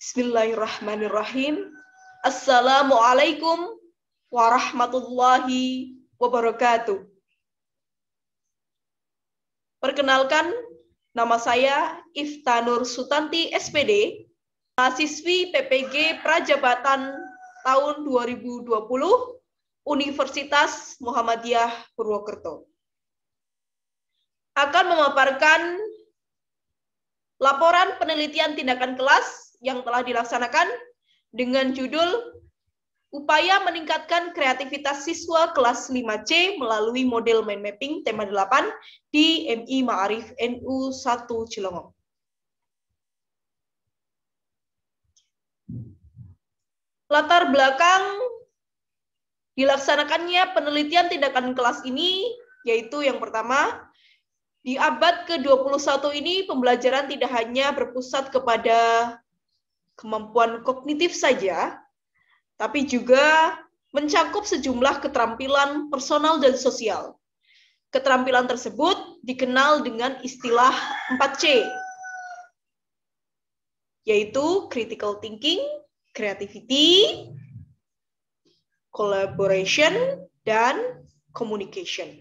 Bismillahirrahmanirrahim. Assalamualaikum warahmatullahi wabarakatuh. Perkenalkan, nama saya Ifta Nur Sutanti, SPD, mahasiswi PPG Prajabatan tahun 2020, Universitas Muhammadiyah Purwokerto. Akan memaparkan laporan penelitian tindakan kelas yang telah dilaksanakan dengan judul Upaya Meningkatkan Kreativitas Siswa Kelas 5C melalui Model Mind Mapping Tema 8 di MI Ma'arif NU 1 Cilongok. Latar belakang dilaksanakannya penelitian tindakan kelas ini yaitu yang pertama, di abad ke-21 ini pembelajaran tidak hanya berpusat kepada kemampuan kognitif saja, tapi juga mencakup sejumlah keterampilan personal dan sosial. Keterampilan tersebut dikenal dengan istilah 4C, yaitu critical thinking, creativity, collaboration, dan communication.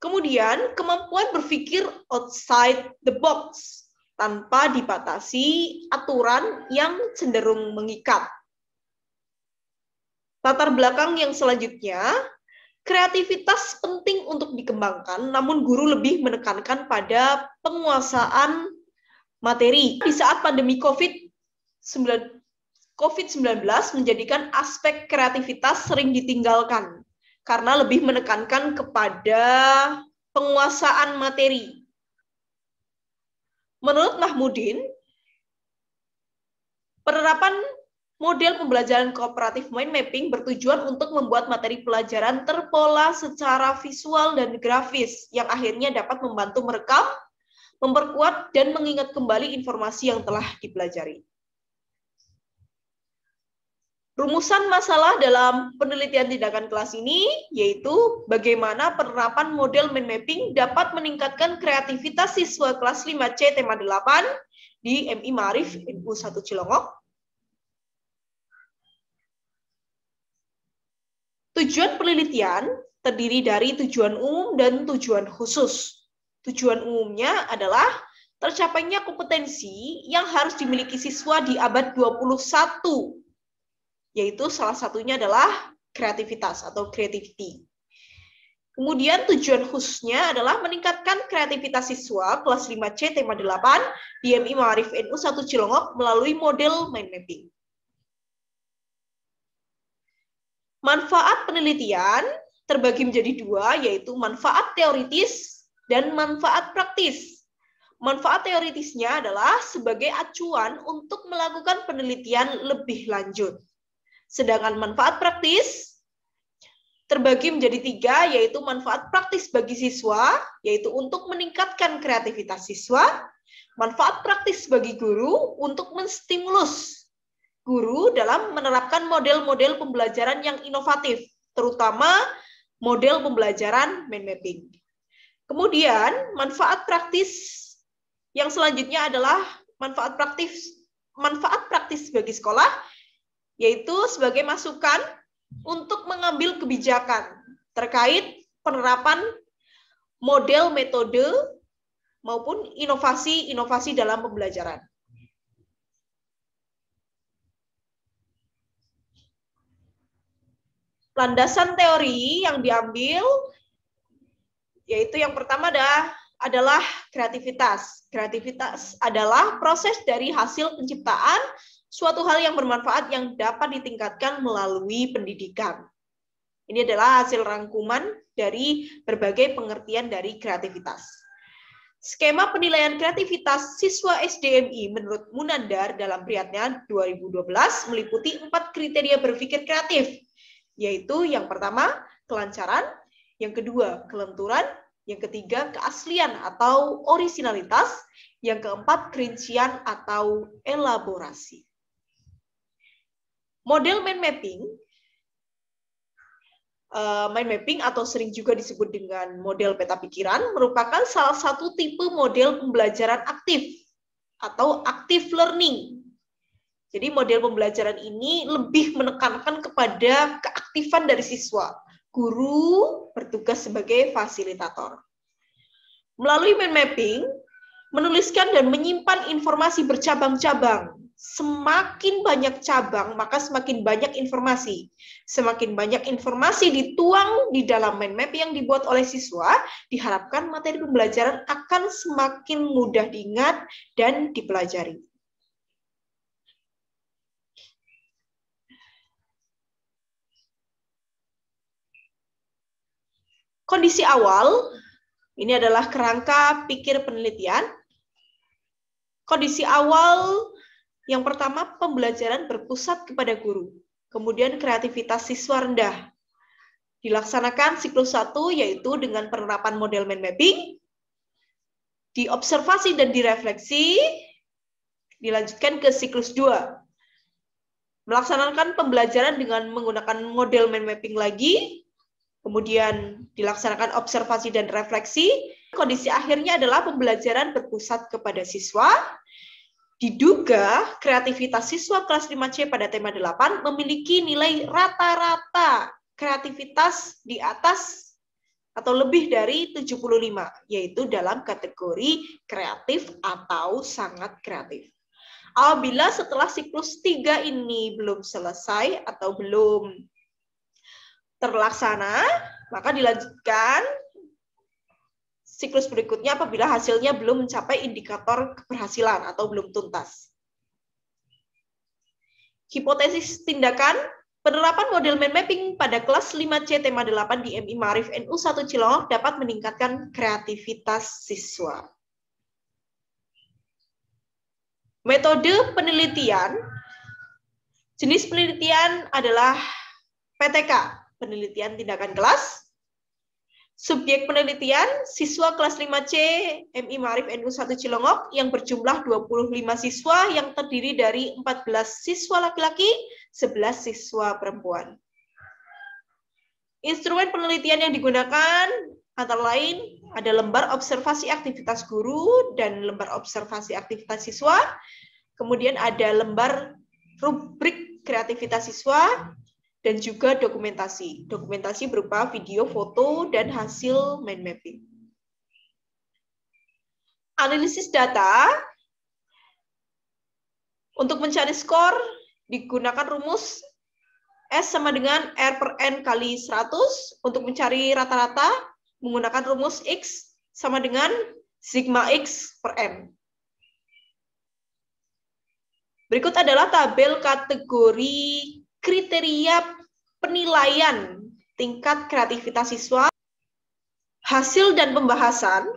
Kemudian, kemampuan berpikir outside the box, tanpa dibatasi aturan yang cenderung mengikat. Latar belakang yang selanjutnya, kreativitas penting untuk dikembangkan, namun guru lebih menekankan pada penguasaan materi. Di saat pandemi COVID-19 menjadikan aspek kreativitas sering ditinggalkan, karena lebih menekankan kepada penguasaan materi. Menurut Mahmudin, penerapan model pembelajaran kooperatif mind mapping bertujuan untuk membuat materi pelajaran terpola secara visual dan grafis, yang akhirnya dapat membantu merekam, memperkuat, dan mengingat kembali informasi yang telah dipelajari. Rumusan masalah dalam penelitian tindakan kelas ini yaitu bagaimana penerapan model mind mapping dapat meningkatkan kreativitas siswa kelas 5C tema 8 di MI Ma'arif NU 1 Cilongok. Tujuan penelitian terdiri dari tujuan umum dan tujuan khusus. Tujuan umumnya adalah tercapainya kompetensi yang harus dimiliki siswa di abad 21, yaitu salah satunya adalah kreativitas atau creativity. Kemudian tujuan khususnya adalah meningkatkan kreativitas siswa kelas 5C tema 8 di MI Ma'arif NU 1 Cilongok melalui model mind mapping. Manfaat penelitian terbagi menjadi dua, yaitu manfaat teoritis dan manfaat praktis. Manfaat teoritisnya adalah sebagai acuan untuk melakukan penelitian lebih lanjut. Sedangkan manfaat praktis terbagi menjadi tiga, yaitu manfaat praktis bagi siswa, yaitu untuk meningkatkan kreativitas siswa, manfaat praktis bagi guru untuk menstimulus guru dalam menerapkan model-model pembelajaran yang inovatif, terutama model pembelajaran mind mapping. Kemudian, manfaat praktis yang selanjutnya adalah manfaat praktis bagi sekolah, yaitu sebagai masukan untuk mengambil kebijakan terkait penerapan model metode maupun inovasi-inovasi dalam pembelajaran. Landasan teori yang diambil yaitu yang pertama adalah kreativitas. Kreativitas adalah proses dari hasil penciptaan suatu hal yang bermanfaat yang dapat ditingkatkan melalui pendidikan. Ini adalah hasil rangkuman dari berbagai pengertian dari kreativitas. Skema penilaian kreativitas siswa SDMI menurut Munandar dalam riatnya 2012 meliputi 4 kriteria berpikir kreatif, yaitu yang pertama, kelancaran, yang kedua, kelenturan, yang ketiga, keaslian atau orisinalitas, yang keempat, kerincian atau elaborasi. Model mind mapping atau sering juga disebut dengan model peta pikiran merupakan salah satu tipe model pembelajaran aktif atau active learning. Jadi model pembelajaran ini lebih menekankan kepada keaktifan dari siswa. Guru bertugas sebagai fasilitator. Melalui mind mapping, menuliskan dan menyimpan informasi bercabang-cabang. Semakin banyak cabang, maka semakin banyak informasi. Semakin banyak informasi dituang di dalam mind map yang dibuat oleh siswa, diharapkan materi pembelajaran akan semakin mudah diingat dan dipelajari. Kondisi awal, ini adalah kerangka pikir penelitian. Kondisi awal yang pertama, pembelajaran berpusat kepada guru. Kemudian kreativitas siswa rendah. Dilaksanakan siklus 1, yaitu dengan penerapan model mind mapping, diobservasi dan direfleksi, dilanjutkan ke siklus 2. Melaksanakan pembelajaran dengan menggunakan model mind mapping lagi, kemudian dilaksanakan observasi dan refleksi. Kondisi akhirnya adalah pembelajaran berpusat kepada siswa. Diduga kreativitas siswa kelas 5C pada tema 8 memiliki nilai rata-rata kreativitas di atas atau lebih dari 75, yaitu dalam kategori kreatif atau sangat kreatif. Apabila setelah siklus 3 ini belum selesai atau belum terlaksana, maka dilanjutkan siklus berikutnya apabila hasilnya belum mencapai indikator keberhasilan atau belum tuntas. Hipotesis tindakan, penerapan model mind mapping pada kelas 5C tema 8 di MI Ma'arif NU 1 Cilongok dapat meningkatkan kreativitas siswa. Metode penelitian, jenis penelitian adalah PTK, penelitian tindakan kelas. Subjek penelitian, siswa kelas 5C MI Ma'arif NU 1 Cilongok yang berjumlah 25 siswa yang terdiri dari 14 siswa laki-laki, 11 siswa perempuan. Instrumen penelitian yang digunakan antara lain ada lembar observasi aktivitas guru dan lembar observasi aktivitas siswa. Kemudian ada lembar rubrik kreativitas siswa, dan juga dokumentasi. Dokumentasi berupa video, foto, dan hasil mind mapping. Analisis data. Untuk mencari skor, digunakan rumus S sama dengan R per N kali 100. Untuk mencari rata-rata, menggunakan rumus X sama dengan sigma X per N. Berikut adalah tabel kategori kriteria penilaian tingkat kreativitas siswa, hasil dan pembahasan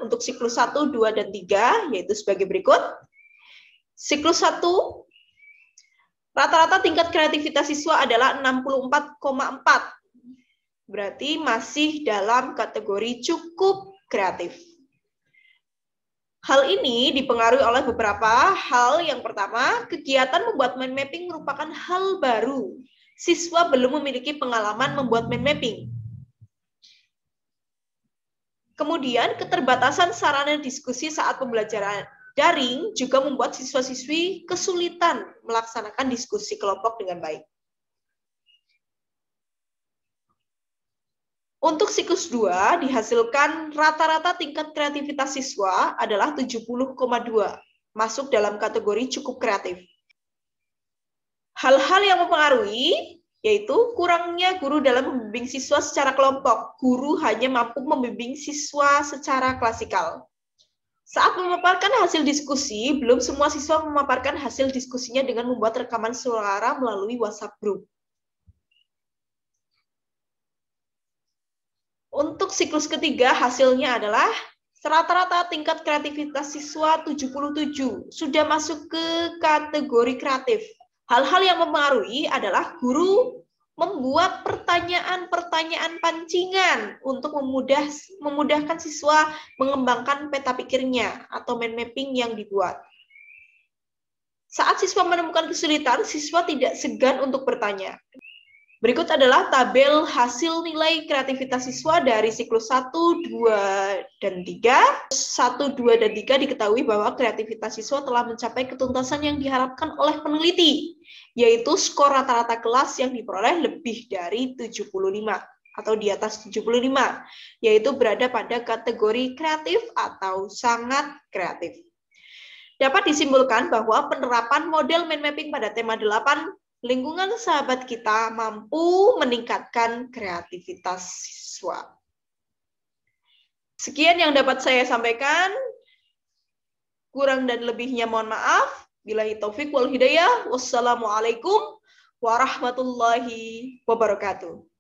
untuk siklus 1, 2, dan 3, yaitu sebagai berikut. Siklus 1, rata-rata tingkat kreativitas siswa adalah 64,4. Berarti masih dalam kategori cukup kreatif. Hal ini dipengaruhi oleh beberapa hal. Yang pertama, kegiatan membuat mind mapping merupakan hal baru. Siswa belum memiliki pengalaman membuat mind mapping. Kemudian, keterbatasan sarana diskusi saat pembelajaran daring juga membuat siswa-siswi kesulitan melaksanakan diskusi kelompok dengan baik. Untuk siklus 2, dihasilkan rata-rata tingkat kreativitas siswa adalah 70,2, masuk dalam kategori cukup kreatif. Hal-hal yang mempengaruhi, yaitu kurangnya guru dalam membimbing siswa secara kelompok. Guru hanya mampu membimbing siswa secara klasikal. Saat memaparkan hasil diskusi, belum semua siswa memaparkan hasil diskusinya dengan membuat rekaman suara melalui WhatsApp group. Untuk siklus ketiga, hasilnya adalah rata-rata tingkat kreativitas siswa 77, sudah masuk ke kategori kreatif. Hal-hal yang mempengaruhi adalah guru membuat pertanyaan-pertanyaan pancingan untuk memudahkan siswa mengembangkan peta pikirnya atau mind mapping yang dibuat. Saat siswa menemukan kesulitan, siswa tidak segan untuk bertanya. Berikut adalah tabel hasil nilai kreativitas siswa dari siklus 1, 2, dan 3. 1, 2, dan 3 diketahui bahwa kreativitas siswa telah mencapai ketuntasan yang diharapkan oleh peneliti, yaitu skor rata-rata kelas yang diperoleh lebih dari 75 atau di atas 75, yaitu berada pada kategori kreatif atau sangat kreatif. Dapat disimpulkan bahwa penerapan model mind mapping pada tema 8 lingkungan sahabat kita mampu meningkatkan kreativitas siswa. Sekian yang dapat saya sampaikan. Kurang dan lebihnya mohon maaf. Billahi taufik wal hidayah. Wassalamualaikum warahmatullahi wabarakatuh.